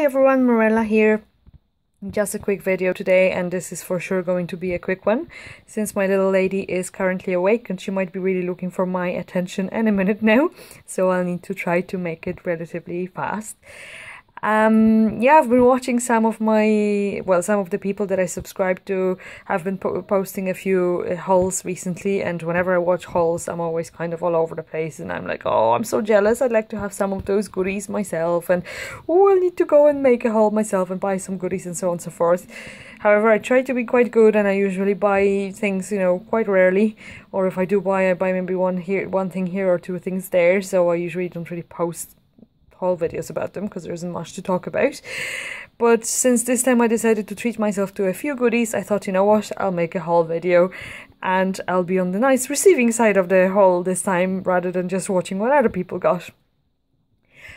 Hi everyone, Morella here. Just a quick video today, and this is for sure going to be a quick one since my little lady is currently awake and she might be really looking for my attention any minute now, so I'll need to try to make it relatively fast. Yeah, I've been watching some of the people that I subscribe to have been posting a few hauls recently, and whenever I watch hauls I'm always kind of all over the place and I'm like, oh, I'm so jealous, I'd like to have some of those goodies myself, and oh, I'll need to go and make a haul myself and buy some goodies and so on and so forth. However, I try to be quite good and I usually buy things, quite rarely, or if I do buy, I buy maybe one thing here or two things there, so I usually don't really post haul videos about them because there isn't much to talk about. But since this time I decided to treat myself to a few goodies, I thought, you know what, I'll make a haul video and I'll be on the nice receiving side of the haul this time rather than just watching what other people got.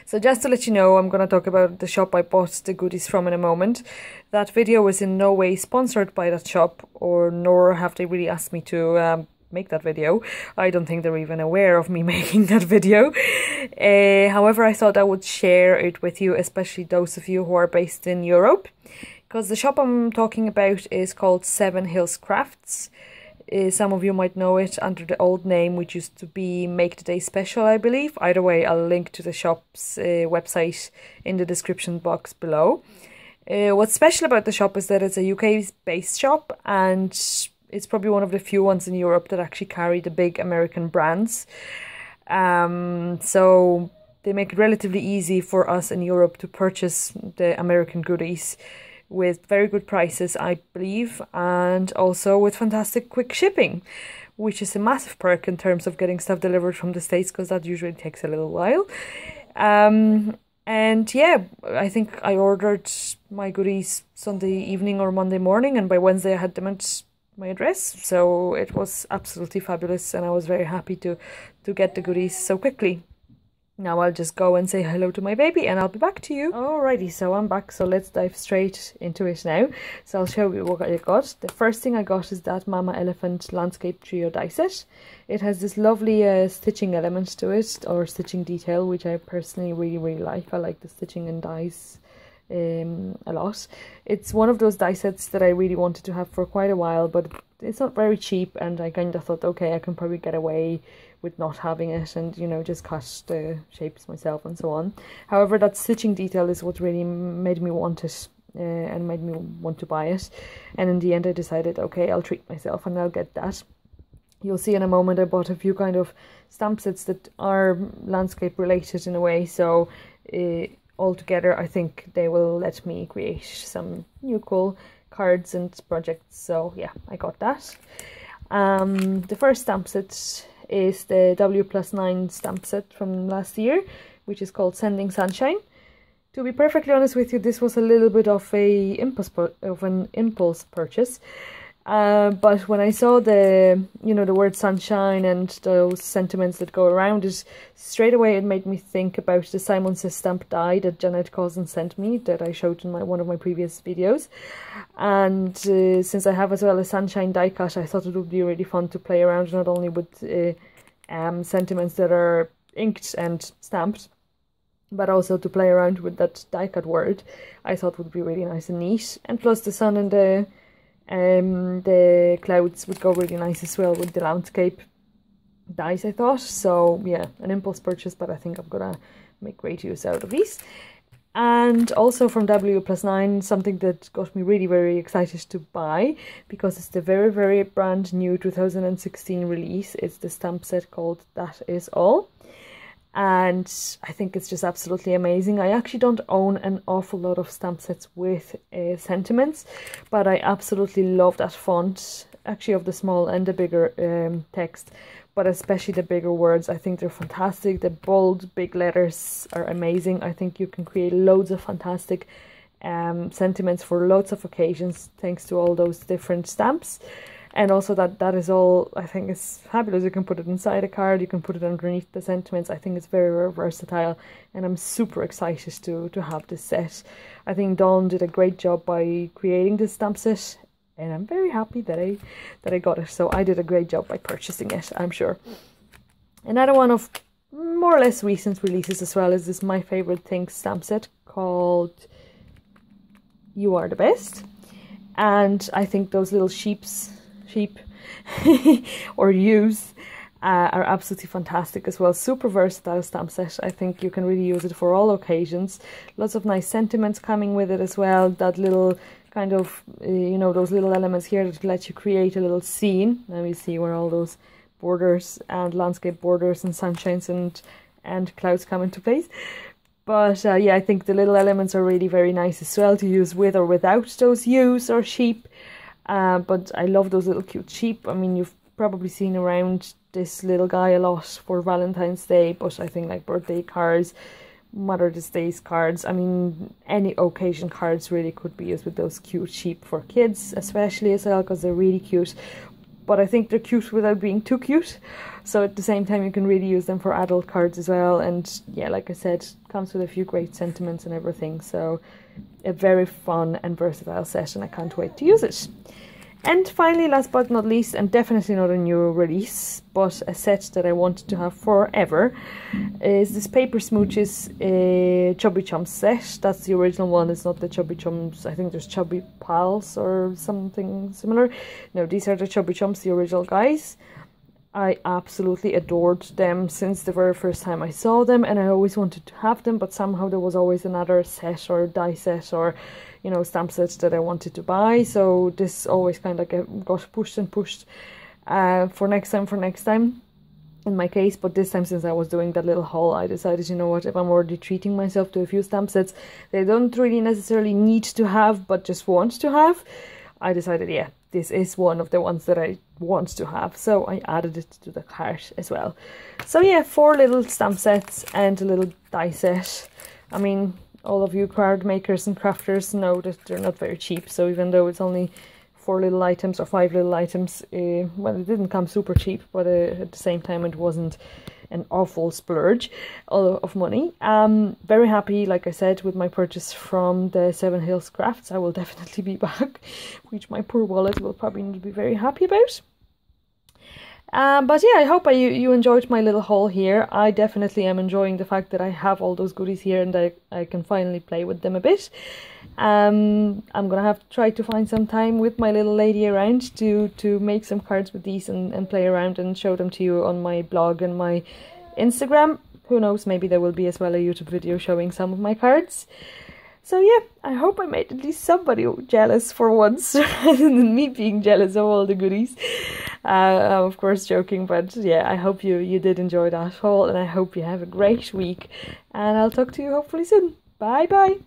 So just to let you know, I'm going to talk about the shop I bought the goodies from in a moment. That video was in no way sponsored by that shop, nor have they really asked me to make that video. I don't think they're even aware of me making that video. However, I thought I would share it with you, especially those of you who are based in Europe, because the shop I'm talking about is called Seven Hills Crafts. Some of you might know it under the old name, which used to be Make the Day Special, I believe. Either way, I'll link to the shop's website in the description box below. What's special about the shop is that it's a UK-based shop, and it's probably one of the few ones in Europe that actually carry the big American brands. So they make it relatively easy for us in Europe to purchase the American goodies with very good prices, I believe, and also with fantastic quick shipping, which is a massive perk in terms of getting stuff delivered from the States, because that usually takes a little while. And yeah, I think I ordered my goodies Sunday evening or Monday morning, and by Wednesday I had them at my address, so it was absolutely fabulous and I was very happy to get the goodies so quickly. Now I'll just go and say hello to my baby and I'll be back to you. Alrighty, so I'm back, so let's dive straight into it now. So I'll show you what I got. The first thing I got is that Mama Elephant Landscape Trio die set. It has this lovely stitching element to it, or stitching detail, which I personally really like. I like the stitching and dies a lot. It's one of those die sets that I really wanted to have for quite a while, but it's not very cheap, and I kind of thought, okay, I can probably get away with not having it and, just cut the shapes myself and so on. However, that stitching detail is what really made me want it and made me want to buy it, and in the end I decided, okay, I'll treat myself and I'll get that. You'll see in a moment I bought a few kind of stamp sets that are landscape related in a way, so altogether I think they will let me create some new cool cards and projects, so yeah, I got that. The first stamp set is the W+9 stamp set from last year, which is called Sending Sunshine. To be perfectly honest with you, this was a little bit of an impulse purchase. But when I saw the word sunshine and those sentiments that go around it, straight away it made me think about the Simon Says Stamp die that Janet Cousin sent me, that I showed in one of my previous videos. And since I have as well a sunshine die cut, I thought it would be really fun to play around not only with sentiments that are inked and stamped, but also to play around with that die cut word. I thought would be really nice and neat, and plus the sun and the clouds would go really nice as well with the landscape dies, I thought. So yeah, an impulse purchase, but I think I'm gonna make great use out of these. And also from W+9, something that got me really very excited to buy, because it's the very brand new 2016 release. It's the stamp set called That Is All, and I think it's just absolutely amazing. I actually don't own an awful lot of stamp sets with sentiments, but I absolutely love that font, actually, of the small and the bigger text, but especially the bigger words. I think they're fantastic. The bold big letters are amazing. I think you can create loads of fantastic sentiments for lots of occasions thanks to all those different stamps. And also that is all, I think, is fabulous. You can put it inside a card, you can put it underneath the sentiments. I think it's very versatile, and I'm super excited to have this set. I think Dawn did a great job by creating this stamp set, and I'm very happy that I got it. So I did a great job by purchasing it, I'm sure. Another one of more or less recent releases as well is this My Favorite Things stamp set called you are the best. And I think those little sheep or ewes are absolutely fantastic as well. Super versatile stamp set. I think you can really use it for all occasions. Lots of nice sentiments coming with it as well. That little kind of, you know, those little elements here that let you create a little scene. Now you see where all those borders and landscape borders and sunshines and clouds come into place. But yeah, I think the little elements are really very nice as well to use with or without those ewes or sheep. But I love those little cute sheep. I mean, you've probably seen around this little guy a lot for Valentine's Day, but I think like birthday cards, Mother's Day cards, I mean, any occasion cards really could be used with those cute sheep for kids, especially as well, because they're really cute. But I think they're cute without being too cute. So at the same time, you can really use them for adult cards as well. And yeah, like I said, comes with a few great sentiments and everything. So a very fun and versatile set, and I can't wait to use it. And finally, last but not least, and definitely not a new release, but a set that I wanted to have forever, is this Paper Smooches Chubby Chums set. That's the original one. It's not the Chubby Chums. I think there's Chubby Pals or something similar. No, these are the Chubby Chums, the original guys. I absolutely adored them since the very first time I saw them, and I always wanted to have them, but somehow there was always another set or die set or, you know, stamp sets that I wanted to buy. So this always kind of got pushed and pushed for next time in my case. But this time, since I was doing that little haul, I decided, you know what, if I'm already treating myself to a few stamp sets they don't really necessarily need to have but just want to have, I decided, yeah, this is one of the ones that I want to have, so I added it to the cart as well. So yeah, 4 little stamp sets and a little die set. I mean, all of you card makers and crafters know that they're not very cheap, so even though it's only 4 little items or 5 little items, well, it didn't come super cheap, but at the same time it wasn't an awful splurge of money. Very happy, like I said, with my purchase from the Seven Hills Crafts. I will definitely be back, which my poor wallet will probably not be very happy about. But yeah, I hope you enjoyed my little haul here. I definitely am enjoying the fact that I have all those goodies here and I can finally play with them a bit. I'm gonna have to try to find some time with my little lady around to make some cards with these and play around and show them to you on my blog and my Instagram. Who knows, maybe there will be as well a YouTube video showing some of my cards. So yeah, I hope I made at least somebody jealous for once, rather than me being jealous of all the goodies. I'm of course joking, but yeah, I hope you did enjoy that haul, and I hope you have a great week, and I'll talk to you hopefully soon. Bye bye!